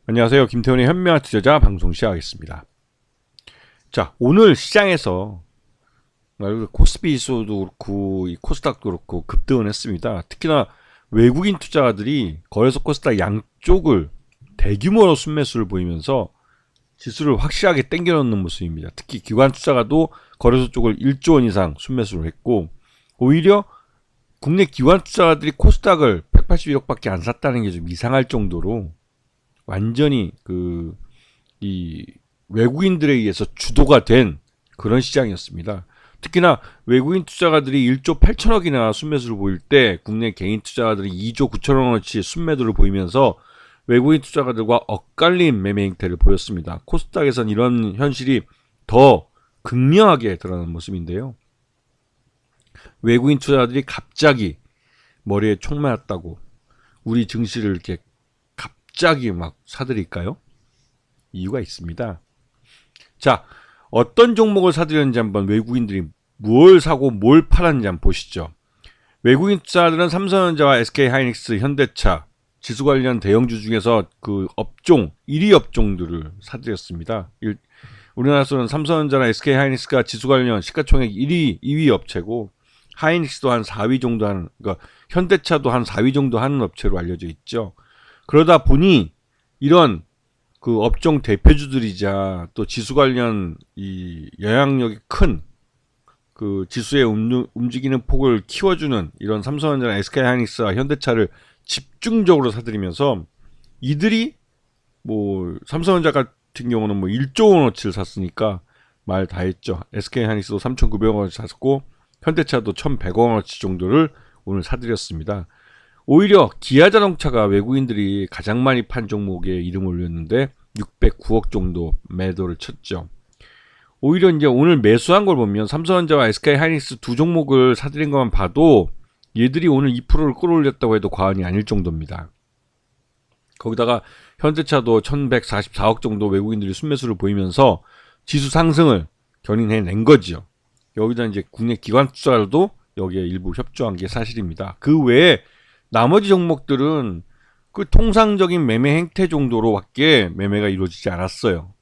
안녕하세요. 김태훈의 현명한 투자자 방송 시작하겠습니다. 자, 오늘 시장에서 코스피 지수도 그렇고 이 코스닥도 그렇고 급등을 했습니다. 특히나 외국인 투자자들이 거래소 코스닥 양쪽을 대규모로 순매수를 보이면서 지수를 확실하게 당겨놓는 모습입니다. 특히 기관 투자가도 거래소 쪽을 1조 원 이상 순매수를 했고, 오히려 국내 기관 투자자들이 코스닥을 181억밖에 안 샀다는 게 좀 이상할 정도로 완전히 이 외국인들에 의해서 주도가 된 그런 시장이었습니다. 특히나 외국인 투자가들이 1조 8천억이나 순매수를 보일 때 국내 개인 투자가들이 2조 9천억어치 순매도를 보이면서 외국인 투자가들과 엇갈린 매매 행태를 보였습니다. 코스닥에선 이런 현실이 더 극명하게 드러나는 모습인데요. 외국인 투자자들이 갑자기 머리에 총 맞았다고 우리 증시를 이렇게 갑자기 막 사들일까요? 이유가 있습니다. 자, 어떤 종목을 사들였는지 한번 외국인들이 뭘 사고 뭘 팔았는지 한번 보시죠. 외국인 투자들은 삼성전자와 SK하이닉스, 현대차, 지수 관련 대형주 중에서 그 업종, 1위 업종들을 사들였습니다. 우리나라에서는 삼성전자나 SK하이닉스가 지수 관련 시가총액 1위, 2위 업체고, 하이닉스도 한 4위 정도 하는, 그러니까 현대차도 한 4위 정도 하는 업체로 알려져 있죠. 그러다 보니 이런 그 업종 대표주들이자 또 지수 관련 이 영향력이 큰 그 지수의 움직이는 폭을 키워주는 이런 삼성전자나 SK하이닉스와 현대차를 집중적으로 사들이면서 이들이 뭐 삼성전자 같은 경우는 뭐 1조 원어치를 샀으니까 말 다 했죠. SK하이닉스도 3,900원어치 샀고 현대차도 1,100원어치 정도를 오늘 사들였습니다. 오히려 기아자동차가 외국인들이 가장 많이 판 종목에 이름을 올렸는데 609억 정도 매도를 쳤죠. 오히려 이제 오늘 매수한 걸 보면 삼성전자와 SK하이닉스 두 종목을 사들인 것만 봐도 얘들이 오늘 2%를 끌어올렸다고 해도 과언이 아닐 정도입니다. 거기다가 현대차도 1144억 정도 외국인들이 순매수를 보이면서 지수 상승을 견인해낸 거죠. 여기다 이제 국내 기관 투자자도 여기에 일부 협조한 게 사실입니다. 그 외에 나머지 종목들은 그 통상적인 매매 행태 정도로밖에 매매가 이루어지지 않았어요.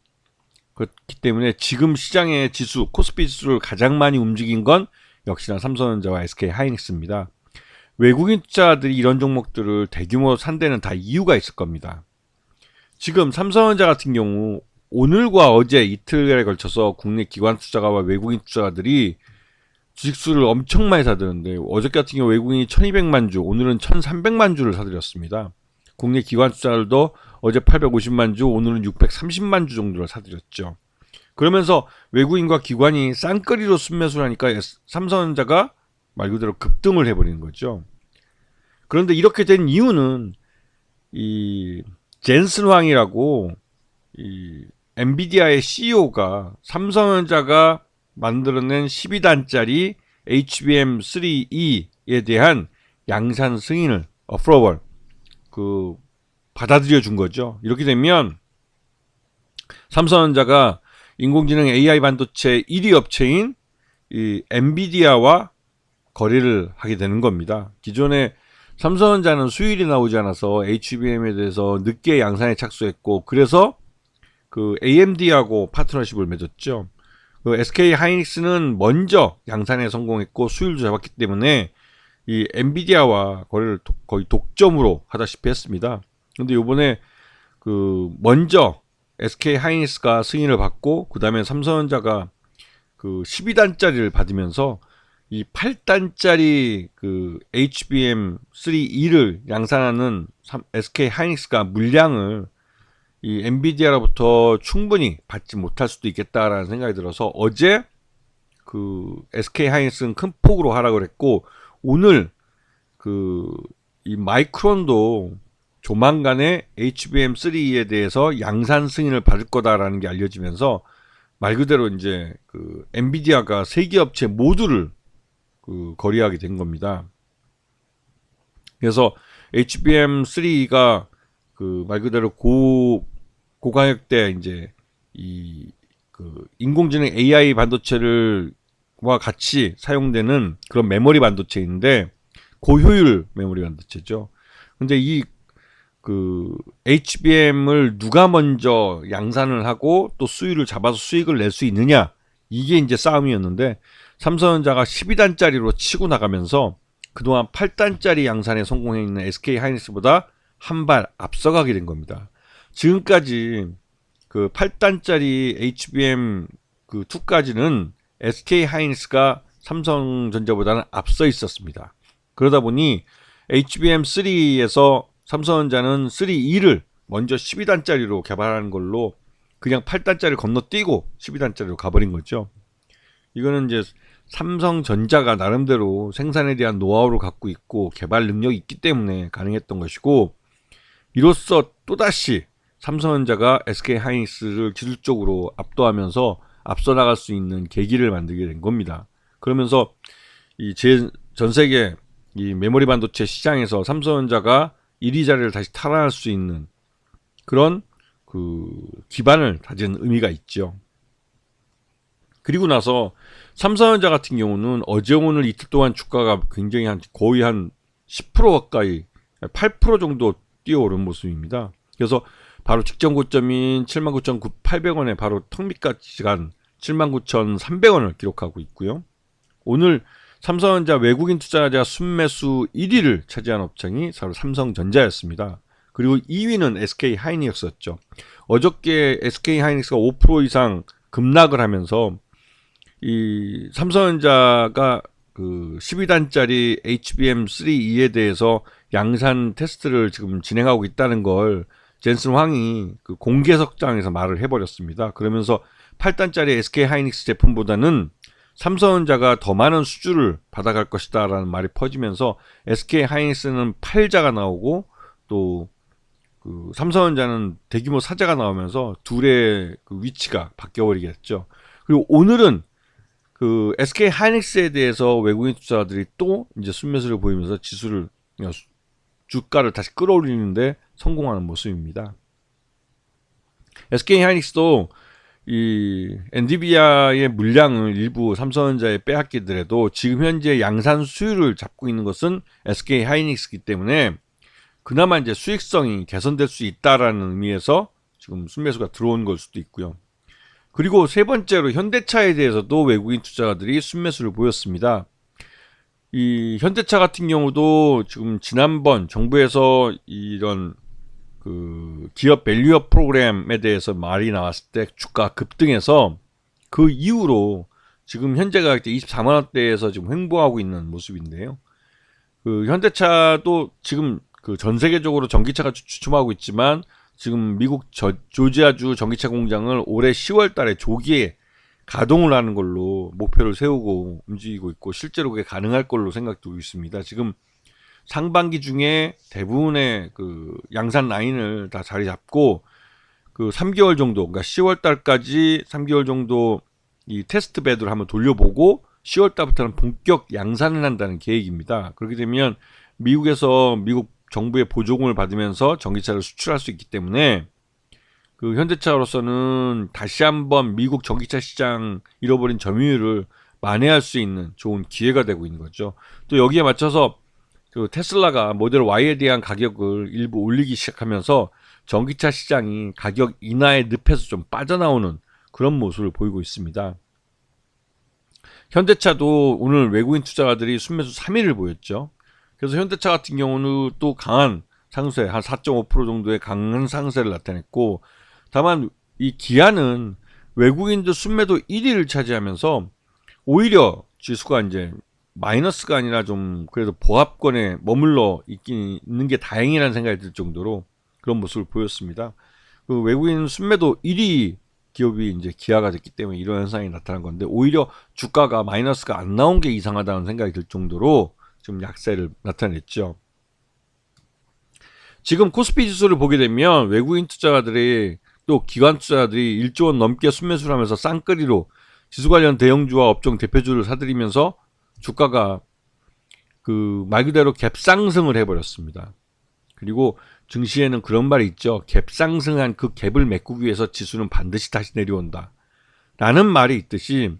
그렇기 때문에 지금 시장의 지수, 코스피 지수를 가장 많이 움직인 건 역시나 삼성전자와 SK하이닉스입니다. 외국인 투자자들이 이런 종목들을 대규모로 산 데는 다 이유가 있을 겁니다. 지금 삼성전자 같은 경우 오늘과 어제 이틀에 걸쳐서 국내 기관 투자가와 외국인 투자자들이 주식수를 엄청 많이 사들였는데 어저께 같은 경우 외국인이 1200만 주, 오늘은 1300만 주를 사들였습니다. 국내 기관 투자들도 어제 850만 주, 오늘은 630만 주 정도를 사들였죠. 그러면서 외국인과 기관이 쌍끌이로 순매수를 하니까 삼성전자가 말 그대로 급등을 해버리는 거죠. 그런데 이렇게 된 이유는 이 젠슨 황이라고 이 엔비디아의 CEO가 삼성전자가 만들어낸 12단짜리 HBM3E에 대한 양산 승인을 어프로벌 받아들여 준 거죠. 이렇게 되면 삼성전자가 인공지능 AI 반도체 1위 업체인 이 엔비디아와 거래를 하게 되는 겁니다. 기존에 삼성전자는 수율이 나오지 않아서 HBM에 대해서 늦게 양산에 착수했고 그래서 그 AMD하고 파트너십을 맺었죠. 그 SK하이닉스는 먼저 양산에 성공했고 수율도 잡았기 때문에 이 엔비디아와 거래를 거의 독점으로 하다시피 했습니다. 근데 요번에 그 먼저 SK하이닉스가 승인을 받고 그 다음에 삼성전자가 그 12단짜리를 받으면서 이 8단짜리 그 HBM3E를 양산하는 SK하이닉스가 물량을 이 엔비디아로부터 충분히 받지 못할 수도 있겠다라는 생각이 들어서 어제 그 SK하이닉스는 큰 폭으로 하락을 했고 오늘 그 이 마이크론도 조만간에 HBM3E에 대해서 양산 승인을 받을 거다라는 게 알려지면서 말 그대로 이제 그 엔비디아가 세계 업체 모두를 그 거래하게 된 겁니다. 그래서 HBM3가 그 말 그대로 고가격대 이제 이 그 인공지능 AI 반도체를와 같이 사용되는 그런 메모리 반도체인데 고효율 메모리 반도체죠. 근데 이 그 HBM을 누가 먼저 양산을 하고 또 수율을 잡아서 수익을 낼 수 있느냐, 이게 이제 싸움이었는데 삼성전자가 12단짜리로 치고 나가면서 그동안 8단짜리 양산에 성공해 있는 SK 하이닉스보다 한 발 앞서가게 된 겁니다. 지금까지 그 8단짜리 HBM 그 2까지는 SK 하이닉스가 삼성전자보다는 앞서 있었습니다. 그러다 보니 HBM3에서 삼성전자는 3E를 먼저 12단짜리로 개발하는 걸로 그냥 8단짜리를 건너뛰고 12단짜리로 가버린 거죠. 이거는 이제 삼성전자가 나름대로 생산에 대한 노하우를 갖고 있고 개발 능력이 있기 때문에 가능했던 것이고, 이로써 또다시 삼성전자가 SK 하이닉스를 기술적으로 압도하면서 앞서 나갈 수 있는 계기를 만들게 된 겁니다. 그러면서 이 전 세계 이 메모리 반도체 시장에서 삼성전자가 1위 자리를 다시 탈환할 수 있는 그런 그 기반을 다진 의미가 있죠. 그리고 나서 삼성전자 같은 경우는 어제 오늘 이틀 동안 주가가 굉장히 거의 한 10% 가까이 8% 정도 뛰어오른 모습입니다. 그래서 바로 직전 고점인 79,800원에 바로 턱 밑까지 간 79,300원을 기록하고 있고요. 오늘 삼성전자 외국인 투자자 순매수 1위를 차지한 업종이 바로 삼성전자였습니다. 그리고 2위는 SK 하이닉스였죠. 어저께 SK 하이닉스가 5% 이상 급락을 하면서 이 삼성전자가 그 12단짜리 HBM3E에 대해서 양산 테스트를 지금 진행하고 있다는 걸 젠슨 황이 그 공개석장에서 말을 해버렸습니다. 그러면서 8단짜리 SK 하이닉스 제품보다는 삼성전자가 더 많은 수주를 받아갈 것이다 라는 말이 퍼지면서 SK 하이닉스는 팔자가 나오고 또 그 삼성전자는 대규모 사자가 나오면서 둘의 그 위치가 바뀌어버리게 됐죠. 그리고 오늘은 그 SK 하이닉스에 대해서 외국인 투자자들이 또 이제 순매수를 보이면서 지수를 주가를 다시 끌어올리는데 성공하는 모습입니다. SK 하이닉스도 이 엔비디아의 물량을 일부 삼성전자에 빼앗기더라도 지금 현재 양산 수율을 잡고 있는 것은 SK 하이닉스이기 때문에 그나마 이제 수익성이 개선될 수 있다라는 의미에서 지금 순매수가 들어온 걸 수도 있고요. 그리고 세 번째로 현대차에 대해서도 외국인 투자자들이 순매수를 보였습니다. 이 현대차 같은 경우도 지금 지난번 정부에서 이런 그 기업 밸류업 프로그램에 대해서 말이 나왔을 때 주가 급등해서 그 이후로 지금 현재가 24만 원대에서 지금 횡보하고 있는 모습인데요. 그 현대차도 지금 그 전 세계적으로 전기차가 주춤하고 있지만 지금 미국 조지아주 전기차 공장을 올해 10월 달에 조기에 가동을 하는 걸로 목표를 세우고 움직이고 있고 실제로 그게 가능할 걸로 생각되고 있습니다. 지금 상반기 중에 대부분의 그 양산 라인을 다 자리 잡고 그 3개월 정도, 그러니까 10월 달까지 3개월 정도 이 테스트 배드를 한번 돌려보고 10월 달부터는 본격 양산을 한다는 계획입니다. 그렇게 되면 미국에서 미국 정부의 보조금을 받으면서 전기차를 수출할 수 있기 때문에 그 현대차로서는 다시 한번 미국 전기차 시장 잃어버린 점유율을 만회할 수 있는 좋은 기회가 되고 있는 거죠. 또 여기에 맞춰서 그 테슬라가 모델 Y에 대한 가격을 일부 올리기 시작하면서 전기차 시장이 가격 인하의 늪에서 좀 빠져나오는 그런 모습을 보이고 있습니다. 현대차도 오늘 외국인 투자가들이 순매수 3위를 보였죠. 그래서 현대차 같은 경우는 또 강한 상세, 한 4.5% 정도의 강한 상세를 나타냈고, 다만 이 기아는 외국인들 순매도 1위를 차지하면서 오히려 지수가 이제 마이너스가 아니라 좀 그래도 보합권에 머물러 있는 게 다행이라는 생각이 들 정도로 그런 모습을 보였습니다. 그 외국인 순매도 1위 기업이 이제 기아가 됐기 때문에 이런 현상이 나타난 건데, 오히려 주가가 마이너스가 안 나온 게 이상하다는 생각이 들 정도로 좀 약세를 나타냈죠. 지금 코스피 지수를 보게 되면 외국인 투자자들이 또 기관 투자자들이 1조 원 넘게 순매수를 하면서 쌍끌이로 지수 관련 대형주와 업종 대표주를 사들이면서 주가가 그 말 그대로 갭상승을 해버렸습니다. 그리고 증시에는 그런 말이 있죠. 갭상승한 그 갭을 메꾸기 위해서 지수는 반드시 다시 내려온다 라는 말이 있듯이,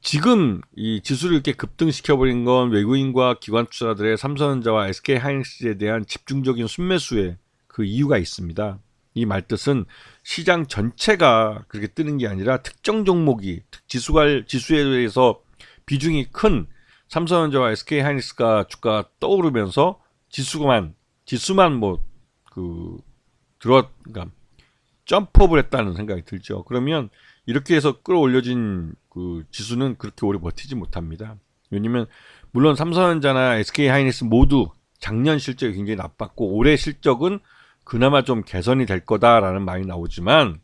지금 이 지수를 이렇게 급등시켜버린 건 외국인과 기관 투자자들의 삼성전자와 SK 하이닉스에 대한 집중적인 순매수의 그 이유가 있습니다. 이 말뜻은 시장 전체가 그렇게 뜨는 게 아니라 특정 종목이 지수에 대해서 비중이 큰 삼성전자와 SK하이닉스가 주가가 떠오르면서 지수만 그러니까 점프업을 했다는 생각이 들죠. 그러면 이렇게 해서 끌어올려진 그 지수는 그렇게 오래 버티지 못합니다. 왜냐면 물론 삼성전자나 SK하이닉스 모두 작년 실적이 굉장히 나빴고 올해 실적은 그나마 좀 개선이 될 거다라는 말이 나오지만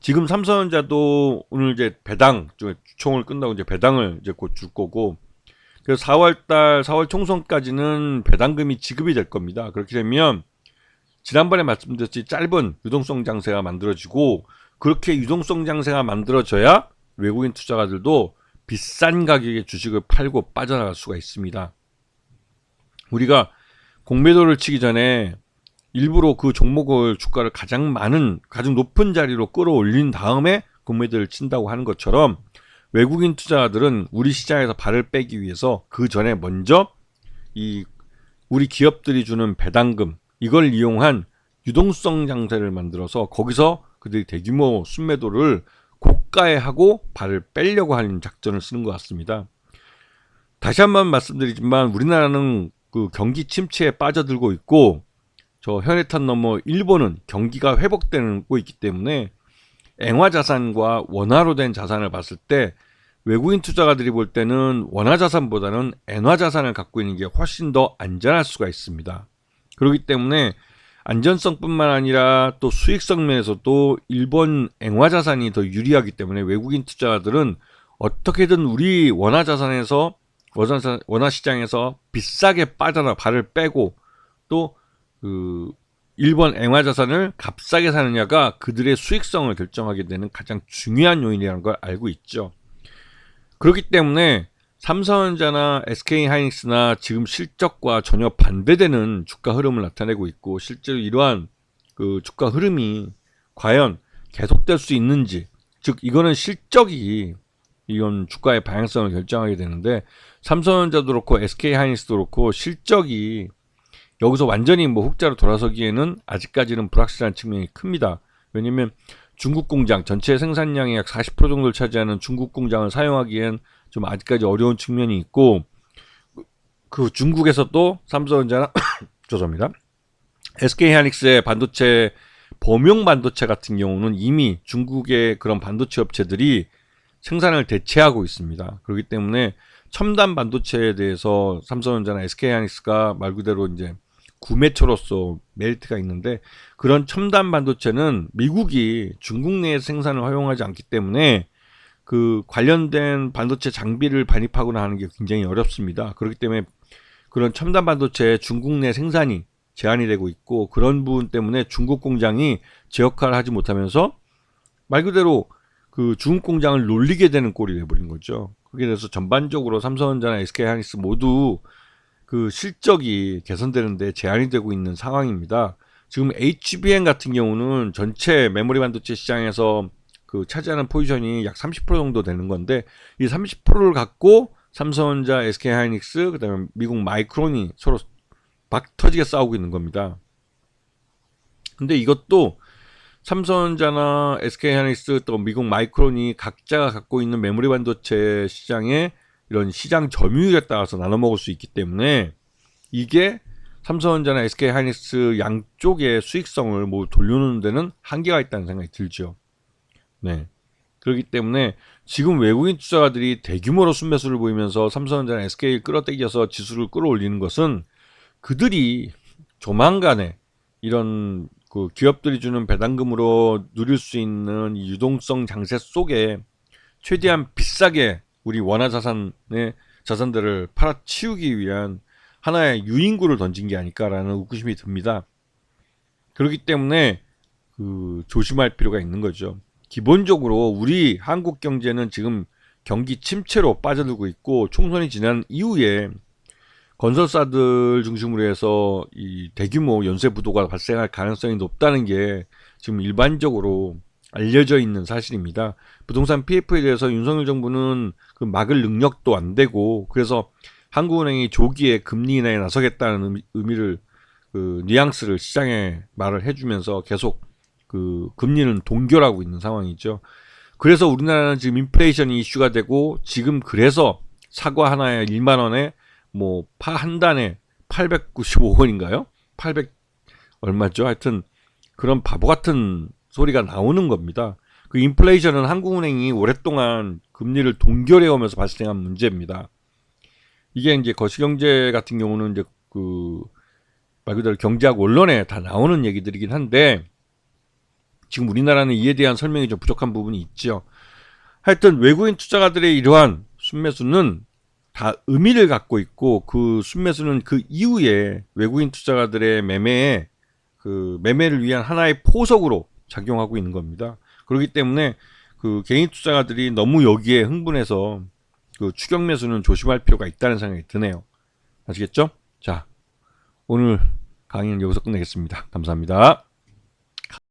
지금 삼성전자도 오늘 이제 배당 주총을 끝나고 이제 배당을 이제 곧 줄 거고 그래서 4월 총선까지는 배당금이 지급이 될 겁니다. 그렇게 되면 지난번에 말씀드렸듯이 짧은 유동성 장세가 만들어지고 그렇게 유동성 장세가 만들어져야 외국인 투자가들도 비싼 가격의 주식을 팔고 빠져나갈 수가 있습니다. 우리가 공매도를 치기 전에 일부러 그 종목을 주가를 가장 높은 자리로 끌어올린 다음에 공매도를 친다고 하는 것처럼 외국인 투자자들은 우리 시장에서 발을 빼기 위해서 그 전에 먼저 우리 기업들이 주는 배당금 이걸 이용한 유동성 장세를 만들어서 거기서 그들이 대규모 순매도를 고가에 하고 발을 빼려고 하는 작전을 쓰는 것 같습니다. 다시 한번 말씀드리지만 우리나라는 그 경기 침체에 빠져들고 있고 저 현해탄 넘어 일본은 경기가 회복되고 있기 때문에 앵화 자산과 원화로 된 자산을 봤을 때 외국인 투자가들이 볼 때는 원화 자산보다는 엔화 자산을 갖고 있는 게 훨씬 더 안전할 수가 있습니다. 그렇기 때문에 안전성뿐만 아니라 또 수익성 면에서도 일본 앵화 자산이 더 유리하기 때문에 외국인 투자자들은 어떻게든 우리 원화 시장에서 비싸게 발을 빼고 또 일본 앵화 자산을 값싸게 사느냐가 그들의 수익성을 결정하게 되는 가장 중요한 요인이라는 걸 알고 있죠. 그렇기 때문에 삼성전자나 SK하이닉스나 지금 실적과 전혀 반대되는 주가 흐름을 나타내고 있고 실제로 이러한 그 주가 흐름이 과연 계속될 수 있는지 즉 이거는 실적이 이건 주가의 방향성을 결정하게 되는데 삼성전자도 그렇고 SK하이닉스도 그렇고 실적이 여기서 완전히 흑자로 돌아서기에는 아직까지는 불확실한 측면이 큽니다. 왜냐면 중국 공장 전체 생산량의 약 40% 정도를 차지하는 중국 공장을 사용하기엔 좀 아직까지 어려운 측면이 있고 그 중국에서도 삼성전자나 죄송합니다. SK하이닉스의 반도체 범용 반도체 같은 경우는 이미 중국의 그런 반도체 업체들이 생산을 대체하고 있습니다. 그렇기 때문에 첨단 반도체에 대해서 삼성전자나 SK하이닉스가 말 그대로 이제 구매처로서 메리트가 있는데 그런 첨단 반도체는 미국이 중국 내에 생산을 허용하지 않기 때문에 그 관련된 반도체 장비를 반입하거나 하는 게 굉장히 어렵습니다. 그렇기 때문에 그런 첨단 반도체 중국 내 생산이 제한이 되고 있고 그런 부분 때문에 중국 공장이 제 역할을 하지 못하면서 말 그대로 그 중국 공장을 놀리게 되는 꼴이 돼버린 거죠. 그게 돼서 전반적으로 삼성전자나 SK하이닉스 모두 그 실적이 개선되는데 제한이 되고 있는 상황입니다. 지금 HBM 같은 경우는 전체 메모리 반도체 시장에서 그 차지하는 포지션이 약 30% 정도 되는 건데 이 30%를 갖고 삼성전자, SK하이닉스, 그다음에 미국 마이크론이 서로 막 터지게 싸우고 있는 겁니다. 근데 이것도 삼성전자나 SK하이닉스 또 미국 마이크론이 각자가 갖고 있는 메모리 반도체 시장에 이런 시장 점유율에 따라서 나눠 먹을 수 있기 때문에 이게 삼성전자나 SK하이닉스 양쪽의 수익성을 돌려놓는 데는 한계가 있다는 생각이 들죠. 네. 그렇기 때문에 지금 외국인 투자가들이 대규모로 순매수를 보이면서 삼성전자나 SK를 끌어당겨서 지수를 끌어올리는 것은 그들이 조만간에 이런 그 기업들이 주는 배당금으로 누릴 수 있는 이 유동성 장세 속에 최대한 비싸게 우리 원화 자산들을 팔아치우기 위한 하나의 유인구를 던진 게 아닐까라는 의구심이 듭니다. 그렇기 때문에 조심할 필요가 있는 거죠. 기본적으로 우리 한국 경제는 지금 경기 침체로 빠져들고 있고 총선이 지난 이후에 건설사들 중심으로 해서 이 대규모 연쇄 부도가 발생할 가능성이 높다는 게 지금 일반적으로 알려져 있는 사실입니다. 부동산 PF에 대해서 윤석열 정부는 그 막을 능력도 안 되고 그래서 한국은행이 조기에 금리 인하에 나서겠다는 의미를 그 뉘앙스를 시장에 말을 해주면서 계속 그 금리는 동결하고 있는 상황이죠. 그래서 우리나라는 지금 인플레이션이 이슈가 되고 지금 그래서 사과 하나에 1만 원에 뭐 파 한 단에 895원인가요? 800 얼마죠? 하여튼 그런 바보 같은 소리가 나오는 겁니다. 그 인플레이션은 한국은행이 오랫동안 금리를 동결해 오면서 발생한 문제입니다. 이게 이제 거시경제 같은 경우는 이제 그 말 그대로 경제학 원론에 다 나오는 얘기들이긴 한데 지금 우리나라는 이에 대한 설명이 좀 부족한 부분이 있죠. 하여튼 외국인 투자가들의 이러한 순매수는 다 의미를 갖고 있고 그 순매수는 그 이후에 외국인 투자가들의 매매에 그 매매를 위한 하나의 포석으로 작용하고 있는 겁니다. 그렇기 때문에 그 개인 투자가들이 너무 여기에 흥분해서 그 추격 매수는 조심할 필요가 있다는 생각이 드네요. 아시겠죠? 자, 오늘 강의는 여기서 끝내겠습니다. 감사합니다.